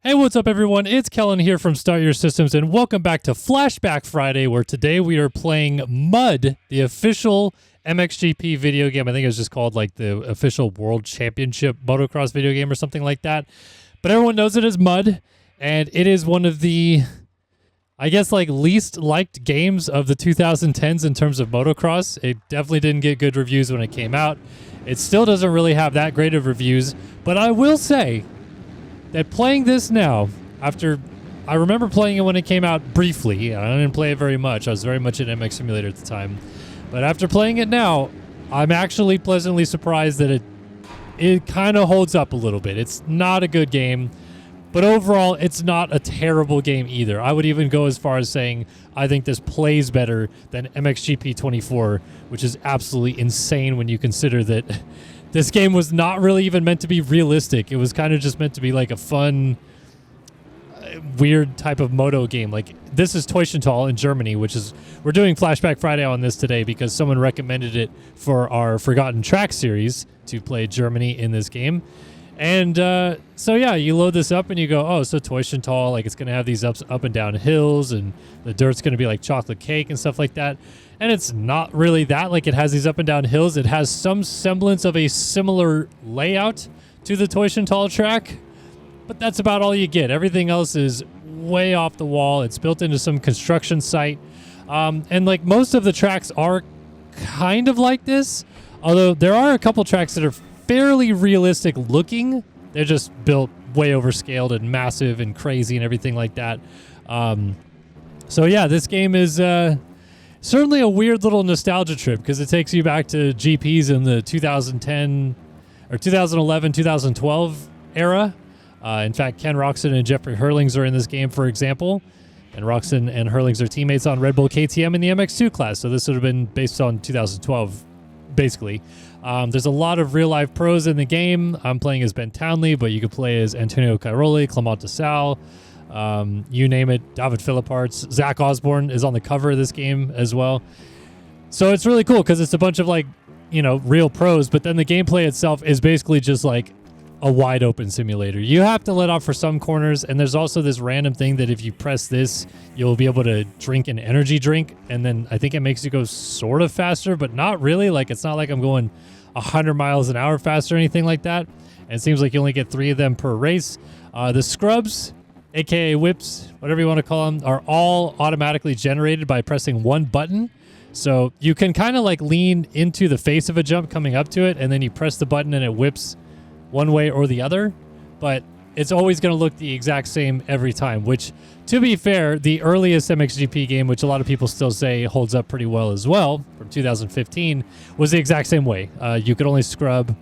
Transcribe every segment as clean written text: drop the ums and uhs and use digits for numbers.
Hey, what's up, everyone? It's Kellen here from Start Your Systems, and welcome back to Flashback Friday, where today we are playing Mud, the official MXGP video game. I think it was just called like the official World Championship Motocross video game or something like that. But everyone knows it as Mud, and it is one of the, I guess, like least liked games of the 2010s in terms of motocross. It definitely didn't get good reviews when it came out. It still doesn't really have that great of reviews, but I will say that playing this now, after I remember playing it when it came out briefly, and I didn't play it very much. I was very much an MX Simulator at the time. But after playing it now, I'm actually pleasantly surprised that it kind of holds up a little bit. It's not a good game, but overall, it's not a terrible game either. I would even go as far as saying I think this plays better than MXGP 24, which is absolutely insane when you consider that this game was not really even meant to be realistic. It was kind of just meant to be like a fun, weird type of moto game. Like, this is Teufelstal in Germany, which is, we're doing Flashback Friday on this today because someone recommended it for our Forgotten Track series to play Germany in this game. And so yeah, you load this up and you go, oh, so Teufelstal, like it's going to have these up and down hills, and the dirt's going to be like chocolate cake and stuff like that. And it's not really that. Like, it has these up and down hills. It has some semblance of a similar layout to the Teufelstal track, but that's about all you get. Everything else is way off the wall. It's built into some construction site. And like most of the tracks are kind of like this, although there are a couple tracks that are fairly realistic looking. They're just built way overscaled and massive and crazy and everything like that. So yeah, this game is certainly a weird little nostalgia trip because it takes you back to GPs in the 2010 or 2011, 2012 era. In fact, Ken Roczen and Jeffrey Hurlings are in this game, for example. And Roczen and Hurlings are teammates on Red Bull KTM in the MX2 class. So this would have been based on 2012, basically. There's a lot of real-life pros in the game. I'm playing as Ben Townley, but you could play as Antonio Cairoli, Clement Desal, you name it, David Philipparts. Zach Osborne is on the cover of this game as well. So it's really cool because it's a bunch of, like, you know, real pros, but then the gameplay itself is basically just like a wide open simulator. You have to let off for some corners, and there's also this random thing that if you press this, you'll be able to drink an energy drink, and then I think it makes you go sort of faster, but not really. Like, it's not like I'm going 100 miles an hour faster or anything like that. And it seems like you only get 3 of them per race. The scrubs, aka whips, whatever you want to call them, are all automatically generated by pressing one button. So you can kind of like lean into the face of a jump coming up to it, and then you press the button and it whips one way or the other, but it's always going to look the exact same every time, which, to be fair, the earliest MXGP game, which a lot of people still say holds up pretty well as well, from 2015, was the exact same way. You could only scrub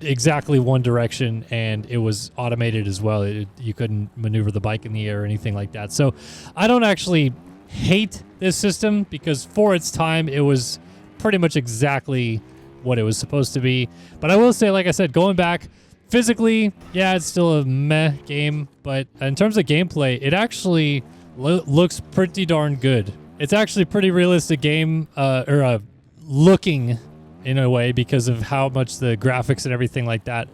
exactly one direction, and it was automated as well. You couldn't maneuver the bike in the air or anything like that. So I don't actually hate this system because for its time, it was pretty much exactly what it was supposed to be. But I will say, like I said, going back physically, yeah, it's still a meh game, but in terms of gameplay, it actually looks pretty darn good. It's actually a pretty realistic game, looking in a way, because of how much the graphics and everything like that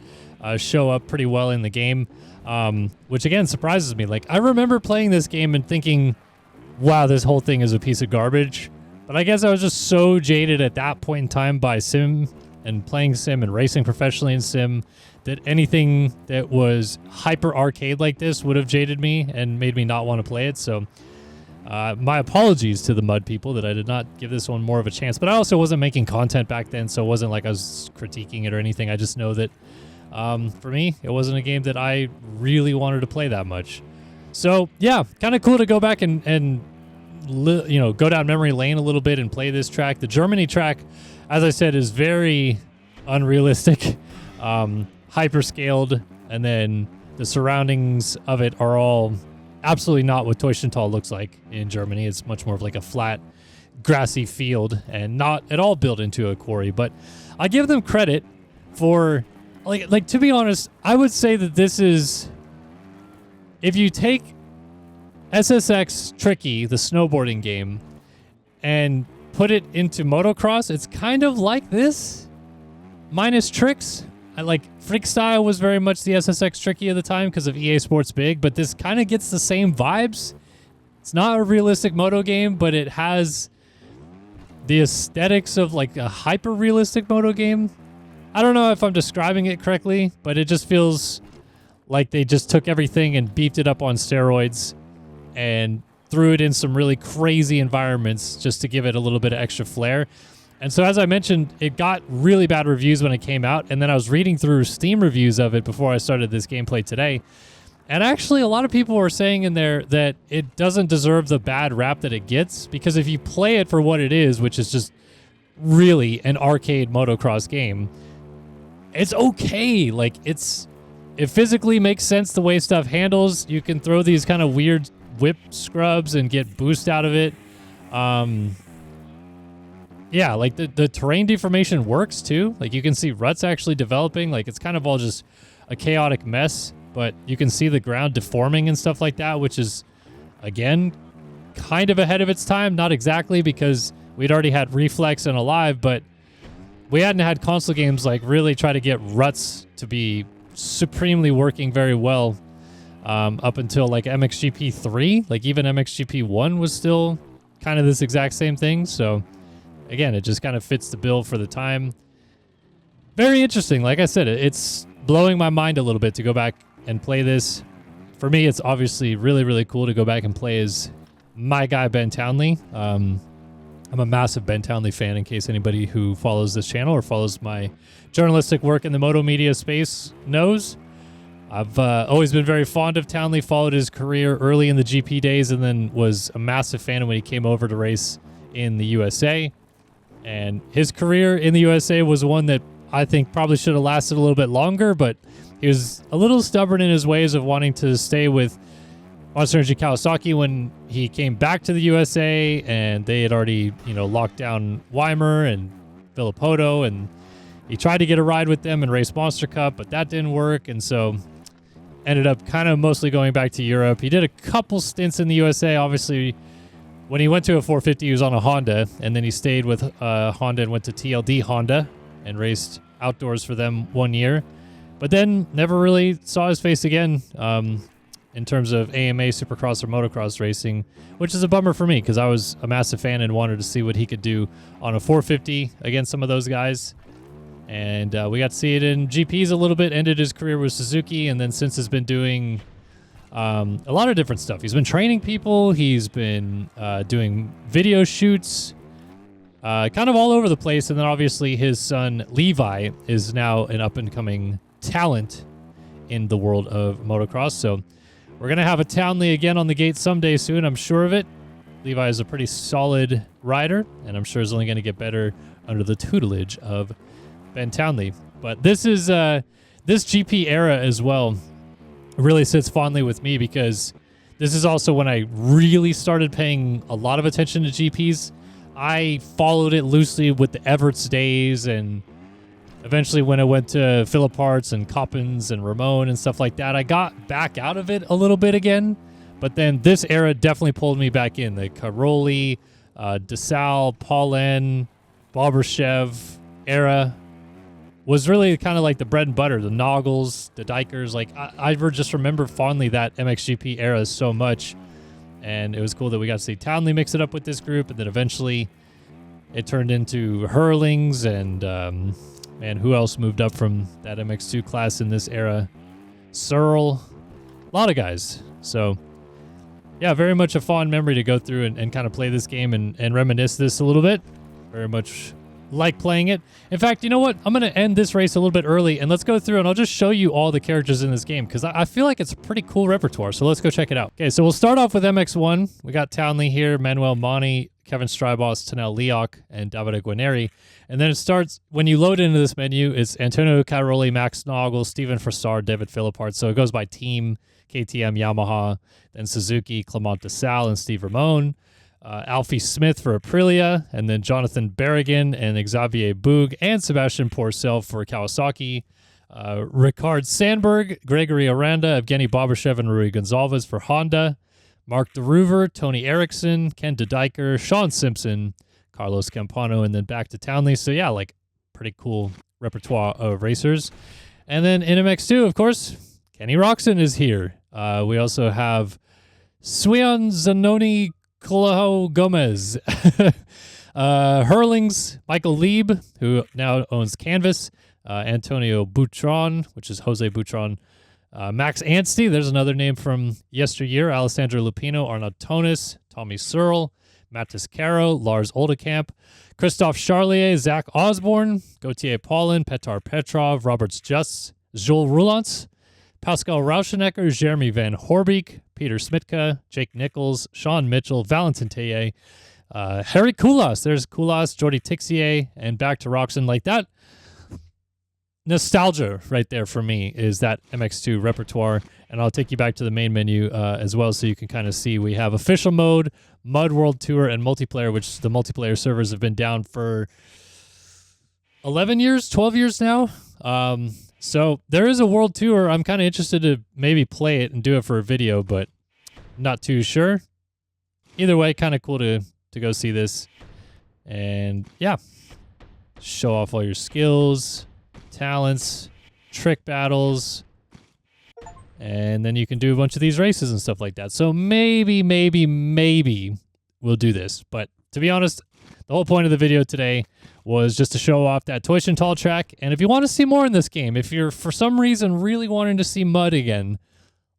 show up pretty well in the game, which again surprises me. Like, I remember playing this game and thinking, wow, this whole thing is a piece of garbage. But I guess I was just so jaded at that point in time by sim and playing sim and racing professionally in sim that anything that was hyper arcade like this would have jaded me and made me not want to play it. So my apologies to the Mud people that I did not give this one more of a chance. But I also wasn't making content back then, so it wasn't like I was critiquing it or anything. I just know that for me, it wasn't a game that I really wanted to play that much. So yeah, kind of cool to go back and go down memory lane a little bit and play this track. The Germany track, as I said, is very unrealistic, hyper scaled, and then the surroundings of it are all absolutely not what Teufelstal looks like in Germany. It's much more of like a flat, grassy field and not at all built into a quarry. But I give them credit for, like to be honest, I would say that this is, if you take SSX Tricky, the snowboarding game, and put it into motocross, it's kind of like this, minus tricks. like Freakstyle was very much the SSX tricky at the time because of EA Sports Big, but this kind of gets the same vibes. It's not a realistic moto game, but it has the aesthetics of like a hyper realistic moto game. I don't know if I'm describing it correctly, but it just feels like they just took everything and beefed it up on steroids and threw it in some really crazy environments just to give it a little bit of extra flair. And so, as I mentioned, it got really bad reviews when it came out, and then I was reading through Steam reviews of it before I started this gameplay today. And actually, a lot of people were saying in there that it doesn't deserve the bad rap that it gets, because if you play it for what it is, which is just really an arcade motocross game, it's okay. Like, it physically makes sense the way stuff handles. You can throw these kind of weird whip scrubs and get boost out of it. Yeah, like the terrain deformation works too. Like, you can see ruts actually developing. Like, it's kind of all just a chaotic mess, but you can see the ground deforming and stuff like that, which is, again, kind of ahead of its time. Not exactly, because we'd already had Reflex and Alive, but we hadn't had console games like really try to get ruts to be supremely working very well up until like MXGP 3. Like, even MXGP 1 was still kind of this exact same thing. So again, it just kind of fits the bill for the time. Very interesting. Like I said, it's blowing my mind a little bit to go back and play this. For me, it's obviously really, really cool to go back and play as my guy, Ben Townley. I'm a massive Ben Townley fan, in case anybody who follows this channel or follows my journalistic work in the moto media space knows. I've always been very fond of Townley, followed his career early in the GP days, and then was a massive fan when he came over to race in the USA. And his career in the USA was one that I think probably should have lasted a little bit longer, but he was a little stubborn in his ways of wanting to stay with Monster Energy Kawasaki when he came back to the USA, and they had already, locked down Weimer and Villopoto, and he tried to get a ride with them and race Monster Cup, but that didn't work, and so ended up kind of mostly going back to Europe. He did a couple stints in the USA. Obviously, when he went to a 450, he was on a Honda, and then he stayed with Honda and went to TLD Honda and raced outdoors for them 1 year, but then never really saw his face again in terms of AMA, Supercross, or Motocross racing, which is a bummer for me because I was a massive fan and wanted to see what he could do on a 450 against some of those guys. And we got to see it in GPs a little bit, ended his career with Suzuki, and then since has been doing a lot of different stuff. He's been training people. He's been doing video shoots, kind of all over the place. And then obviously his son, Levi, is now an up-and-coming talent in the world of motocross. So we're going to have a Townley again on the gate someday soon. I'm sure of it. Levi is a pretty solid rider, and I'm sure is only going to get better under the tutelage of Ben Townley. But this is this GP era as well really sits fondly with me because this is also when I really started paying a lot of attention to GPs. I followed it loosely with the Everts days, and eventually when I went to Philip Hart's and Coppins and Ramon and stuff like that, I got back out of it a little bit again. But then this era definitely pulled me back in. The Caroli, DeSalle, Paulin, Bobrishev era was really kind of like the bread and butter, the Noggles, the Dykers. Like, I just remember fondly that MXGP era so much, and it was cool that we got to see Townley mix it up with this group, and then eventually it turned into Hurlings, and who else moved up from that MX2 class in this era? Searle, a lot of guys. So, yeah, very much a fond memory to go through and kind of play this game and reminisce this a little bit. Very much like playing it. In fact, you know what? I'm going to end this race a little bit early, and let's go through, and I'll just show you all the characters in this game, because I feel like it's a pretty cool repertoire, so let's go check it out. Okay, so we'll start off with MX1. We got Townley here, Manuel Mani, Kevin Strybos, Tanel Leoc, and Davide Guarneri. And then it starts, when you load into this menu, it's Antonio Caroli, Max Noggle, Steven Frassard, David Philippart. So it goes by team, KTM, Yamaha, then Suzuki, Clement DeSalle, and Steve Ramon. Alfie Smith for Aprilia, and then Jonathan Berrigan and Xavier Boug and Sebastian Porcel for Kawasaki. Ricard Sandberg, Gregory Aranda, Evgeny Bobrishev, and Rui Gonzalez for Honda. Mark DeRuver, Tony Erickson, Ken DeDiker, Sean Simpson, Carlos Campano, and then back to Townley. So yeah, like pretty cool repertoire of racers. And then in MX2, of course, Kenny Roxon is here. We also have Swion Zanoni Colaho Gomez. Hurlings, Michael Lieb, who now owns Canvas. Antonio Butron, which is Jose Butron. Max Anstey, there's another name from yesteryear. Alessandro Lupino, Arnaud Tonis, Tommy Searle, Mattis Caro, Lars Oldekamp, Christophe Charlier, Zach Osborne, Gauthier Paulin, Petar Petrov, Roberts Just, Jules Roulants, Pascal Rauschenecker, Jeremy Van Horbeek, Peter Smitka, Jake Nichols, Sean Mitchell, Valentin Teye, Harry Koulas. There's Koulas, Jordi Tixier, and back to Roxon. Like that nostalgia right there for me is that MX2 repertoire. And I'll take you back to the main menu as well so you can kind of see we have official mode, Mud World Tour, and multiplayer, which the multiplayer servers have been down for 11 years, 12 years now. So there is a world tour. I'm kind of interested to maybe play it and do it for a video, but not too sure. Either way, kind of cool to go see this. And yeah, show off all your skills, talents, trick battles, and then you can do a bunch of these races and stuff like that. So maybe we'll do this. But to be honest, the whole point of the video today was just to show off that Toishin track. And if you want to see more in this game, if you're for some reason really wanting to see mud again,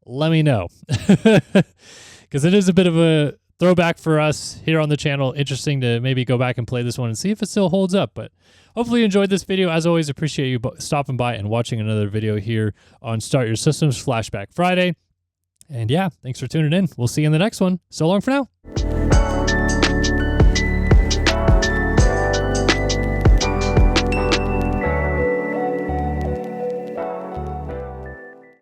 let me know. Because it is a bit of a throwback for us here on the channel. Interesting to maybe go back and play this one and see if it still holds up. But hopefully you enjoyed this video. As always, appreciate you stopping by and watching another video here on Start Your Systems Flashback Friday. And yeah, thanks for tuning in. We'll see you in the next one. So long for now.